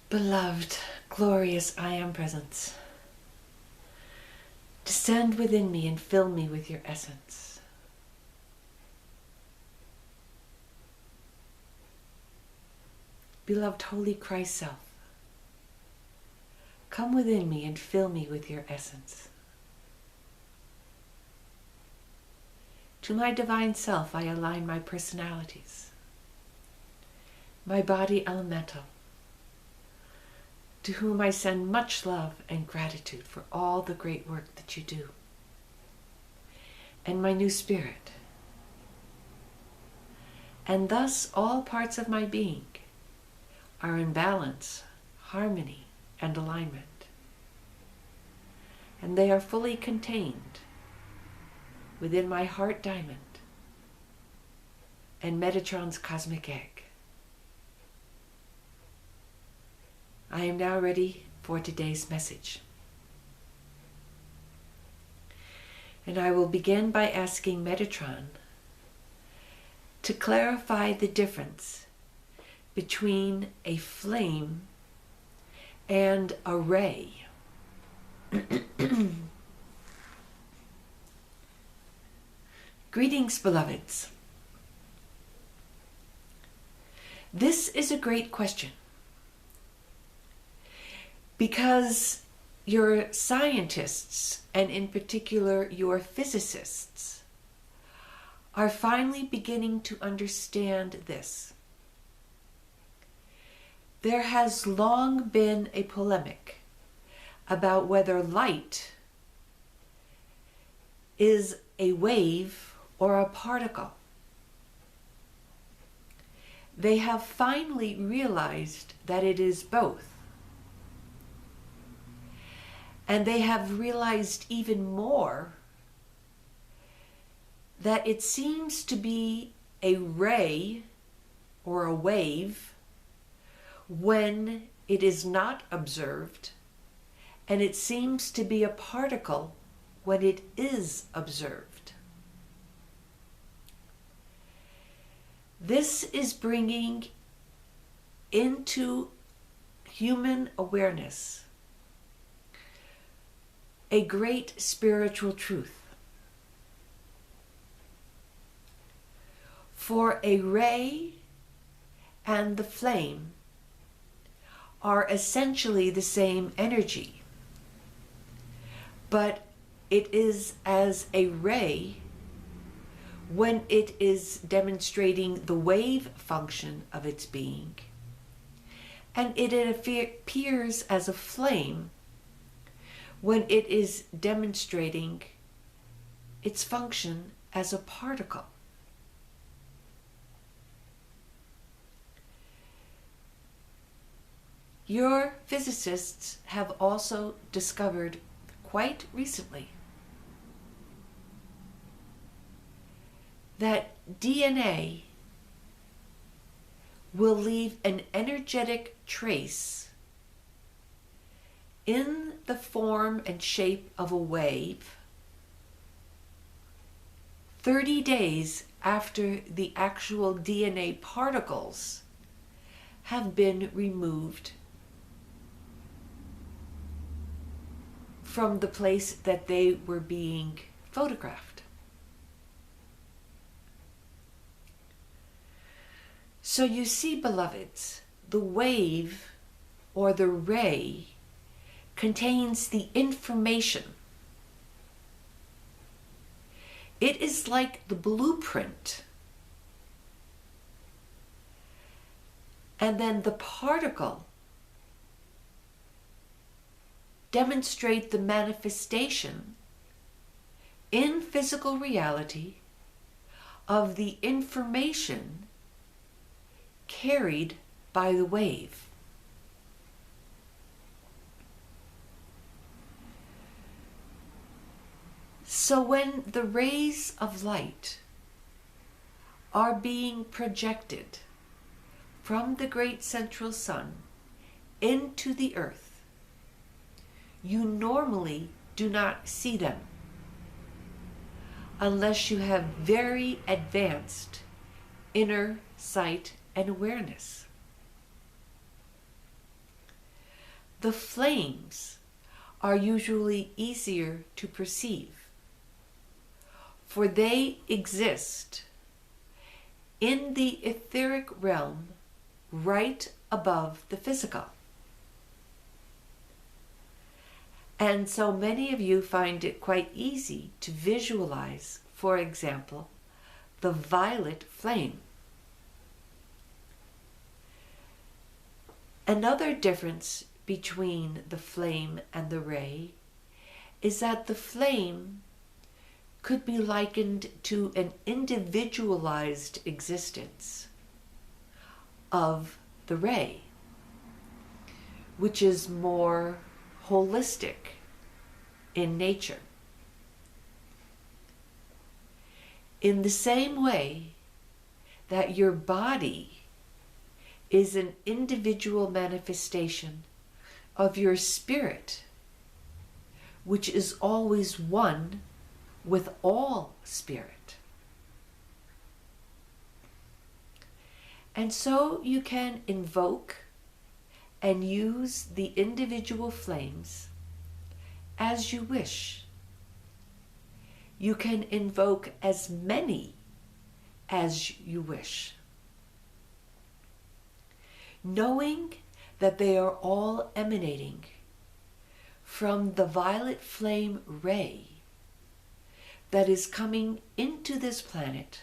Beloved, glorious I Am Presence, descend within me and fill me with your essence. Beloved Holy Christ Self, come within me and fill me with your essence. To my divine self I align my personalities, my body elemental, to whom I send much love and gratitude for all the great work that you do, and my new spirit. And thus all parts of my being are in balance, harmony, and alignment. And they are fully contained within my heart diamond and Metatron's cosmic egg. I am now ready for today's message. And I will begin by asking Metatron to clarify the difference between a flame and a ray. Greetings, beloveds. This is a great question, because your scientists, and in particular your physicists, are finally beginning to understand this. There has long been a polemic about whether light is a wave or a particle. They have finally realized that it is both. And they have realized even more that it seems to be a ray or a wave when it is not observed, and it seems to be a particle when it is observed. This is bringing into human awareness a great spiritual truth. For a ray and the flame are essentially the same energy, but it is as a ray when it is demonstrating the wave function of its being, and it appears as a flame when it is demonstrating its function as a particle. Your physicists have also discovered quite recently that DNA will leave an energetic trace in the form and shape of a wave 30 days after the actual DNA particles have been removed from the place that they were being photographed. So you see, beloveds, the wave or the ray contains the information. It is like the blueprint. And then the particle demonstrate the manifestation in physical reality of the information carried by the wave. So when the rays of light are being projected from the great central sun into the earth, you normally do not see them unless you have very advanced inner sight and awareness. the flames are usually easier to perceive, for they exist in the etheric realm right above the physical. And so many of you find it quite easy to visualize, for example, the violet flame. Another difference between the flame and the ray is that the flame could be likened to an individualized existence of the ray, which is more holistic in nature. In the same way that your body is an individual manifestation of your spirit, which is always one with all spirit. And so you can invoke and use the individual flames as you wish. You can invoke as many as you wish, knowing that they are all emanating from the violet flame ray that is coming into this planet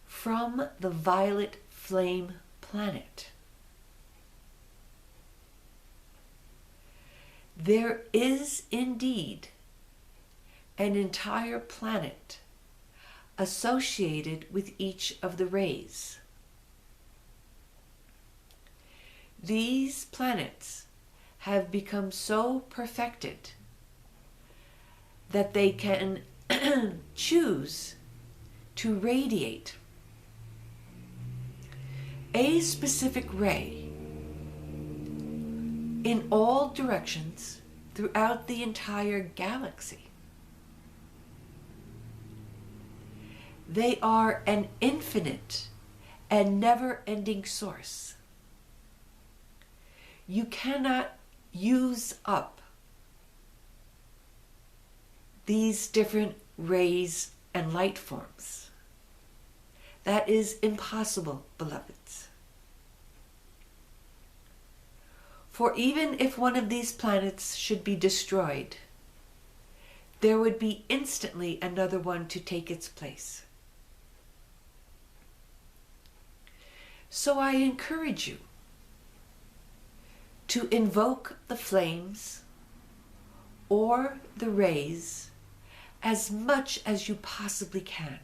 from the violet flame planet. There is indeed an entire planet associated with each of the rays. These planets have become so perfected that they can choose to radiate a specific ray in all directions throughout the entire galaxy. They are an infinite and never-ending source. You cannot use up these different rays and light forms. That is impossible, beloveds. For even if one of these planets should be destroyed, there would be instantly another one to take its place. So I encourage you to invoke the flames or the rays as much as you possibly can.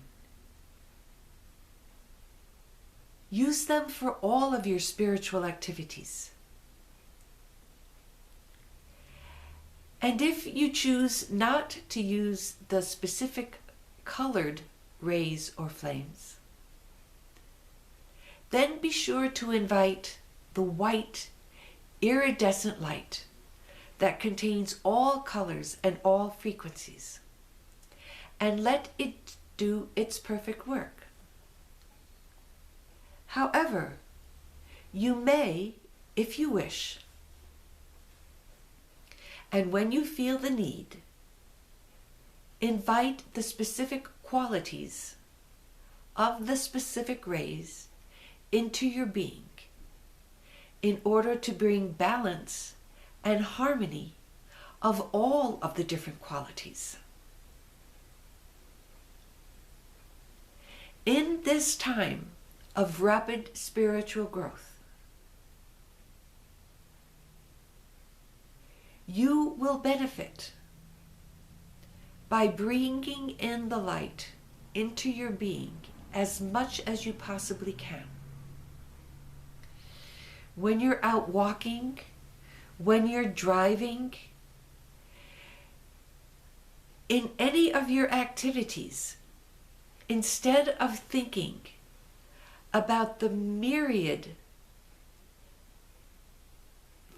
Use them for all of your spiritual activities. And if you choose not to use the specific colored rays or flames, then be sure to invite the white, iridescent light that contains all colors and all frequencies, and let it do its perfect work. However, you may, if you wish, and when you feel the need, invite the specific qualities of the specific rays into your being in order to bring balance and harmony of all of the different qualities. In this time of rapid spiritual growth, you will benefit by bringing in the light into your being as much as you possibly can. When you're out walking, when you're driving, in any of your activities, instead of thinking about the myriad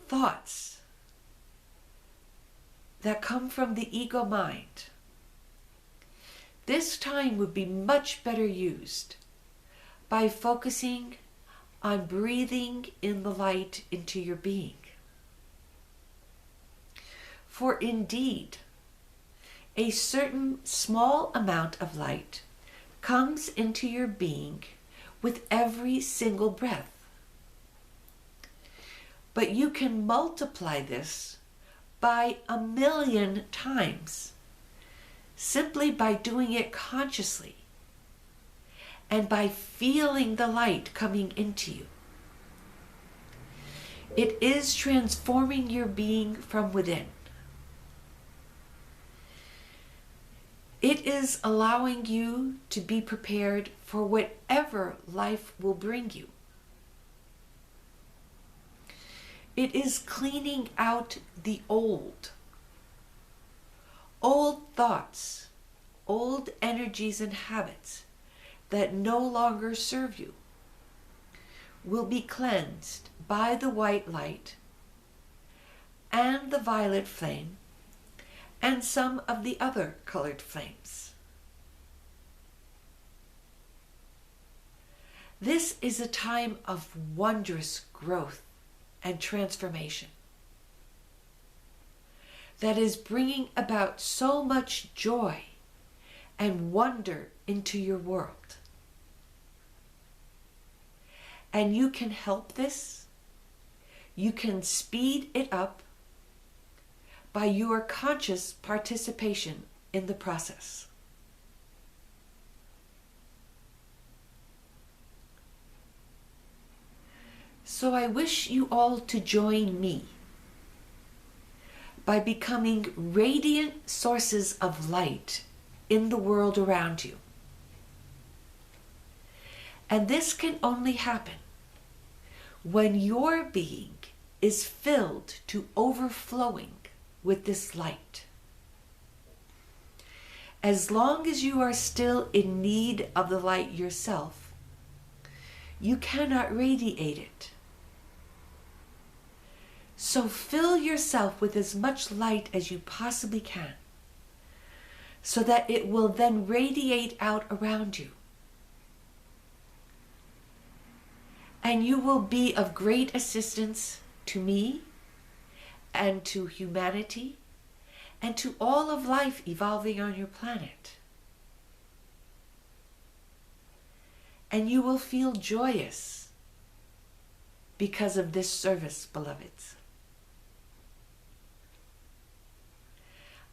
thoughts that come from the ego mind, this time would be much better used by focusing on breathing in the light into your being. For indeed, a certain small amount of light comes into your being with every single breath. But you can multiply this by 1,000,000 times simply by doing it consciously and by feeling the light coming into you. It is transforming your being from within. It is allowing you to be prepared for whatever life will bring you. It is cleaning out the old thoughts, old energies and habits that no longer serve you will be cleansed by the white light and the violet flame and some of the other colored flames. This is a time of wondrous growth and transformation that is bringing about so much joy and wonder into your world. And you can help this, you can speed it up by your conscious participation in the process. So I wish you all to join me by becoming radiant sources of light in the world around you. And this can only happen when your being is filled to overflowing with this light. As long as you are still in need of the light yourself, you cannot radiate it. So fill yourself with as much light as you possibly can, so that it will then radiate out around you. And you will be of great assistance to me and to humanity and to all of life evolving on your planet. And you will feel joyous because of this service, beloveds.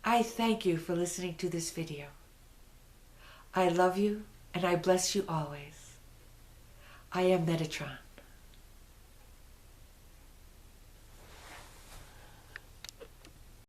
I thank you for listening to this video. I love you and I bless you always. I am Metatron.